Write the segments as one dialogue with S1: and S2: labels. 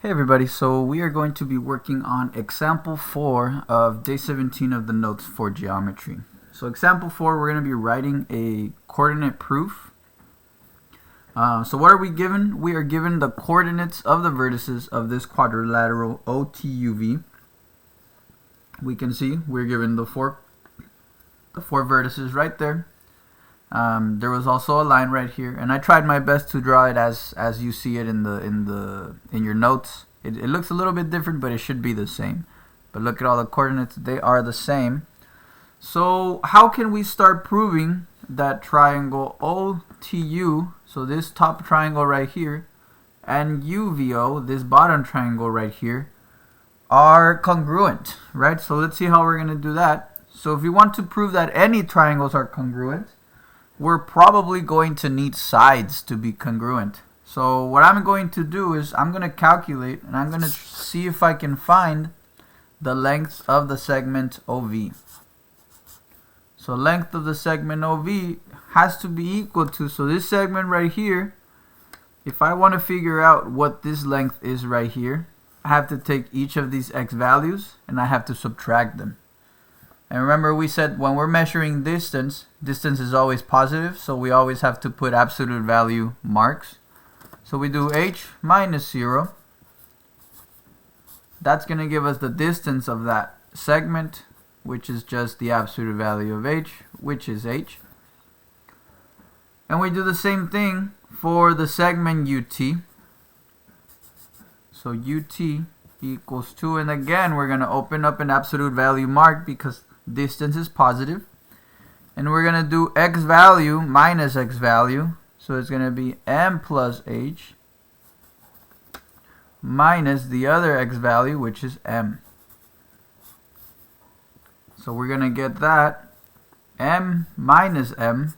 S1: Hey everybody, so we are going to be working on example 4 of day 17 of the notes for geometry. So example 4, we're going to be writing a coordinate proof. So what are we given? We are given the coordinates of the vertices of this quadrilateral OTUV. We can see we're given the four vertices right there. There was also a line right here, and I tried my best to draw it as you see it in your notes. It looks a little bit different, but it should be the same. But look at all the coordinates; they are the same. So how can we start proving that triangle OTU, so this top triangle right here, and UVO, this bottom triangle right here, are congruent, right? So let's see how we're going to do that. So if we want to prove that any triangles are congruent, we're probably going to need sides to be congruent. So what I'm going to do is I'm going to calculate, and I'm going to see if I can find the length of the segment OV. So length of the segment OV has to be equal to, so this segment right here, if I want to figure out what this length is right here, I have to take each of these x values and I have to subtract them. And remember, we said when we're measuring distance is always positive, so we always have to put absolute value marks. So we do h minus 0. That's going to give us the distance of that segment, which is just the absolute value of h, which is h. And we do the same thing for the segment UT. So UT equals 2, and again we're going to open up an absolute value mark because distance is positive, and we're going to do x value minus x value, so it's going to be m plus h minus the other x value, which is m. So we're going to get that m minus m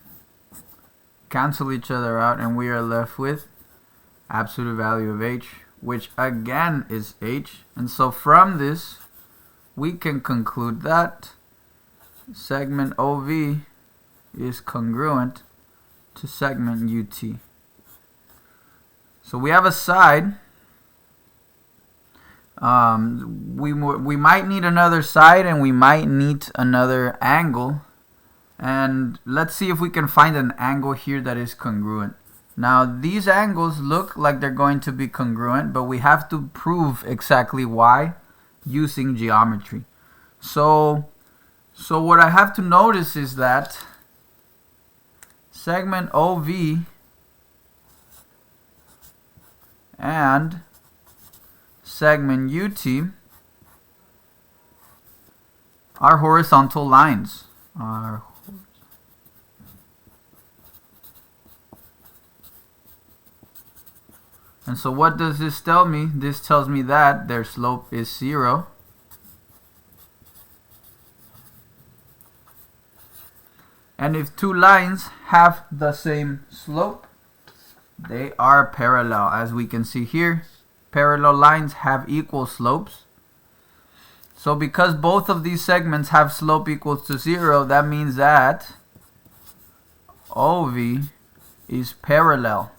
S1: cancel each other out, and we are left with absolute value of h, which again is h. And so from this we can conclude that segment OV is congruent to segment UT. So we have a side. We might need another side, and we might need another angle. And let's see if we can find an angle here that is congruent. Now these angles look like they're going to be congruent, but we have to prove exactly why using geometry. So what I have to notice is that segment OV and segment UT are horizontal lines. And so what does this tell me? This tells me that their slope is 0. And if two lines have the same slope, they are parallel. As we can see here, parallel lines have equal slopes. So because both of these segments have slope equals to 0, that means that OV is parallel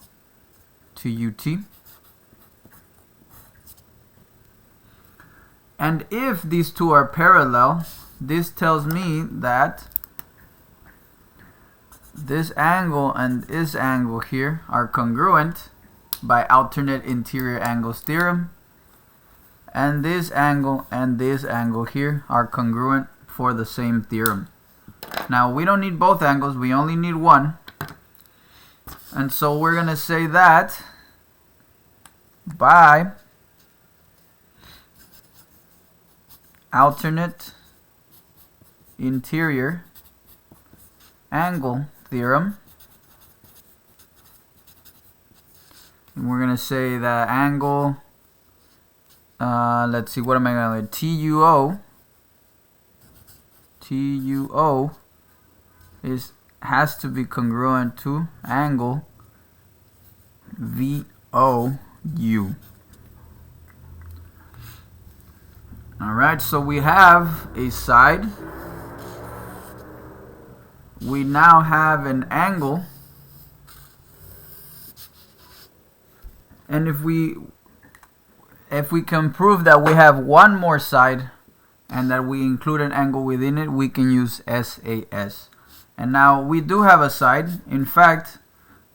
S1: to UT. And if these two are parallel, this tells me that this angle and this angle here are congruent by alternate interior angles theorem, and this angle and this angle here are congruent for the same theorem. Now we don't need both angles, we only need one, and so we're going to say that by alternate interior angle theorem, and we're going to say that angle, let's see, what am I going to TUO has to be congruent to angle VOU. Alright, so we have a side. We now have an angle. And if we if we can prove that we have one more side and that we include an angle within it, we can use SAS. And now we do have a side. In fact,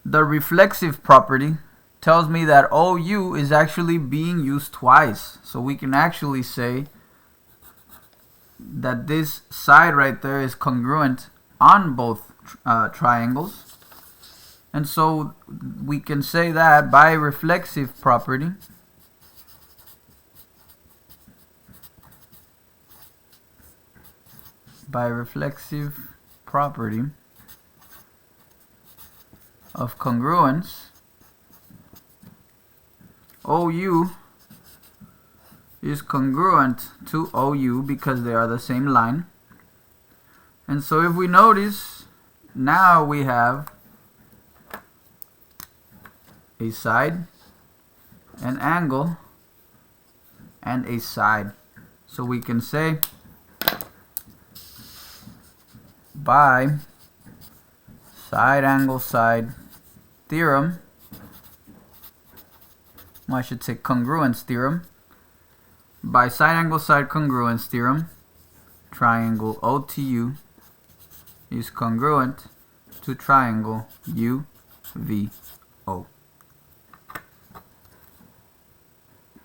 S1: the reflexive property tells me that OU is actually being used twice. So we can actually say that this side right there is congruent on both triangles. And so we can say that by reflexive property, of congruence, OU is congruent to OU because they are the same line. And so if we notice, now we have a side, an angle, and a side. So we can say by side angle side theorem, well, I should say congruence theorem, by side angle side congruence theorem, triangle OTU is congruent to triangle UVO.